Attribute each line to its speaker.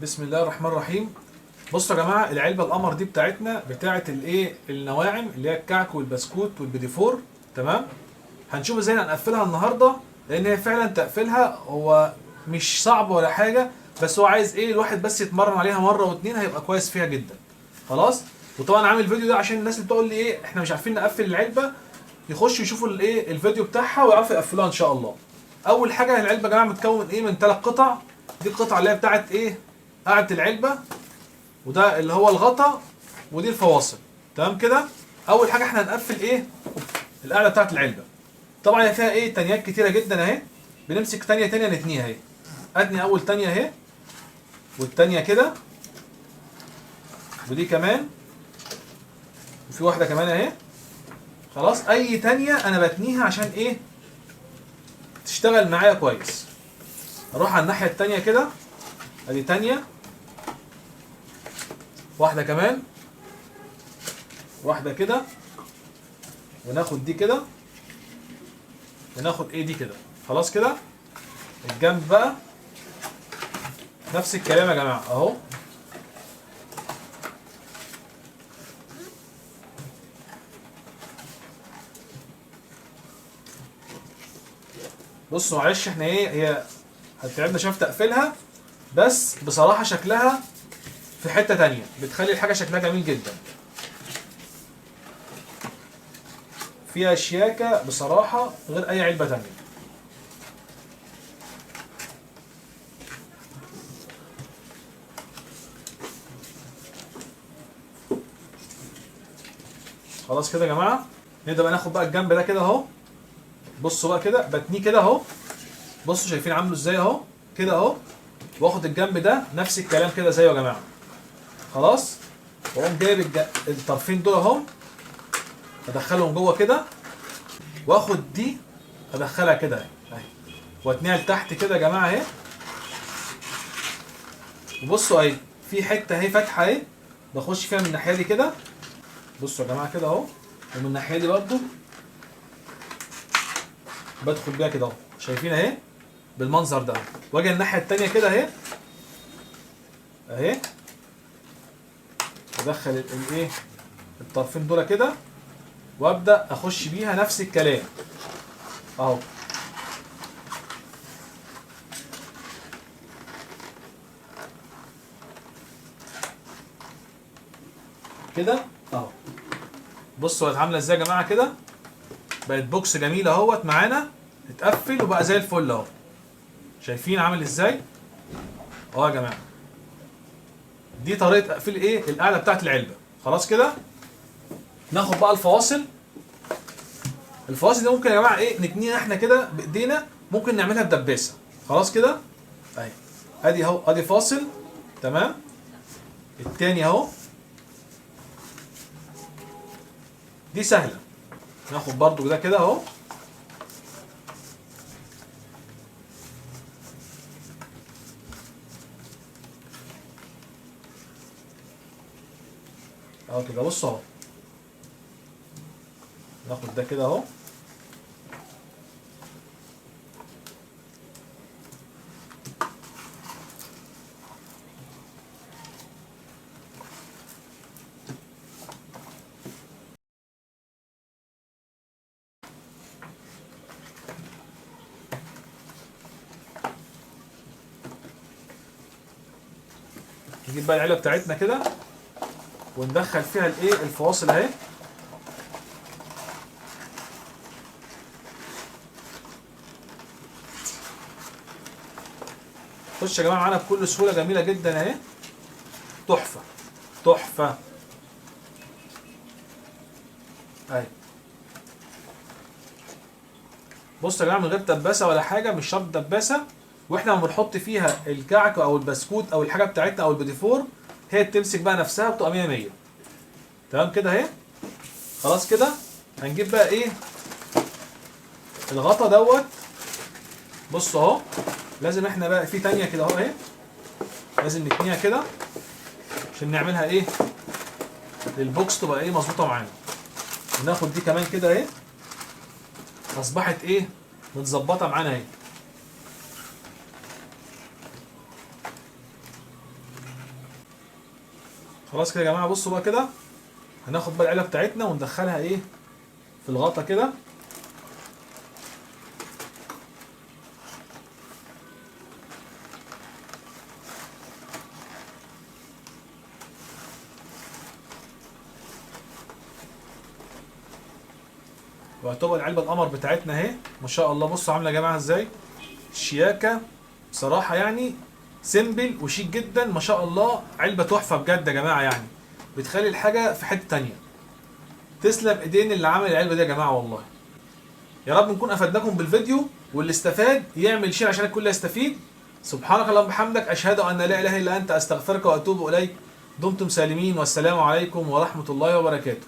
Speaker 1: بسم الله الرحمن الرحيم. بصوا يا جماعه، العلبه القمر دي بتاعتنا بتاعه الايه النواعم اللي هي الكعك والبسكوت والبيديفور. تمام. هنشوف ازاي هنقفلها النهارده، لان هي فعلا تقفيلها هو مش صعب ولا حاجه، بس هو عايز ايه الواحد بس يتمرن عليها مره واتنين هيبقى كويس فيها جدا. خلاص. وطبعا عامل الفيديو ده عشان الناس اللي بتقول لي ايه احنا مش عارفين نقفل العلبه يخشوا يشوفوا الايه الفيديو بتاعها ويعرفوا يقفلوها ان شاء الله. اول حاجه العلبه يا جماعه متكون ايه من 3 قطع. دي القطعه اللي هي بتاعت ايه قاعده العلبه، وده اللي هو الغطا، ودي الفواصل. تمام كده. اول حاجه احنا هنقفل ايه القاعده بتاعت العلبه. طبعا هي فيها ايه تانيات كتيره جدا اهي. بنمسك تانيه نتنيها اهي. ادني اول تانيه اهي، والتانيه كده، ودي كمان، وفي واحده كمان اهي. خلاص. اي تانيه انا بتنيها عشان ايه تشتغل معايا كويس. اروح على الناحيه التانيه كده، ادي تانيه، واحده كمان، واحده كده، وناخد دي كده، وناخد ايه دي كده. خلاص كده. الجنب بقى نفس الكلام يا جماعه اهو. بصوا معلش احنا ايه هي هتتعبنا شويه في تقفيلها، بس بصراحه شكلها في حته تانيه بتخلي الحاجه شكلها جميل جدا. فيها شياكه بصراحه غير اي علبه تانيه. خلاص كده يا جماعه. نبدا بقى ناخد بقى الجنب ده كده اهو. بصوا بقى كده بتنيه كده اهو. بصوا شايفين عامله ازاي اهو كده اهو. واخد الجنب ده نفس الكلام كده زيه يا جماعه. خلاص. واقوم جايب الطرفين دول اهو، ادخلهم جوه كده، واخد دي ادخلها كده اهي، واتنيها لتحت كده يا جماعه اهي. وبصوا اهي في حته اهي فاتحه اهي، بخش فيها من الناحيه دي كده. بصوا يا جماعه كده اهو، ومن الناحيه دي برضو بدخل بيها كده اهو. شايفين اهي بالمنظر ده. واجي الناحيه التانيه كده اهي اهي، ادخل الايه الطرفين دول كده، وابدا اخش بيها نفس الكلام اهو كده اهو. بصوا بقت عامله ازاي يا جماعه كده. بقت بوكس جميل اهوت معانا، اتقفل وبقى زي الفل اهو. شايفين عامل ازاي اهو يا جماعه. دي طريقه تقفيل ايه القاعده بتاعت العلبه. خلاص كده. ناخد بقى الفواصل. الفواصل دي ممكن يا جماعه ايه نتنيها احنا كده بايدينا، ممكن نعملها بدباسه. خلاص كده اهي. ادي اهو ادي فاصل. تمام. التاني اهو. دي سهله. ناخد برضو ده كده اهو. اهو كده. بص اهو. ناخد ده كده اهو. نجيب بقى العلبه بتاعتنا كده، وندخل فيها الايه الفواصل اهي. خش يا جماعه معانا بكل سهوله جميله جدا اهي. تحفه تحفه اهي. بصوا يا جماعه من غير دباسه ولا حاجه، مش شرط دباسه. واحنا لما بنحط فيها الكعك او البسكوت او الحاجه بتاعتنا او البيديفور، هي بتمسك بقى نفسها بتبقى 100 100. تمام كده اهي. خلاص كده. هنجيب بقى ايه الغطا دوت. بصوا اهو. لازم احنا بقى في تانية كده اهو اهي، لازم نتنيها كده عشان نعملها ايه للبوكس تبقى ايه مظبوطه معانا. وناخد دي كمان كده اهي، اصبحت ايه متظبطه معانا اهي. خلاص كده يا جماعه. بصوا بقى كده، هناخد بقى العلبه بتاعتنا وندخلها ايه في الغطا كده. وهتبقى العلبه القمر بتاعتنا اهي ما شاء الله. بصوا عامله يا جماعه ازاي، شياكه بصراحه يعني، سيمبل وشيك جدا ما شاء الله. علبه تحفه بجد يا جماعه، يعني بتخلي الحاجه في حته تانية. تسلم ايدين اللي عمل العلبه دي يا جماعه والله. يا رب نكون افدناكم بالفيديو، واللي استفاد يعمل شير عشان الكل يستفيد. سبحانك اللهم وبحمدك، اشهد ان لا اله الا انت، استغفرك واتوب اليك. دمتم سالمين، والسلام عليكم ورحمه الله وبركاته.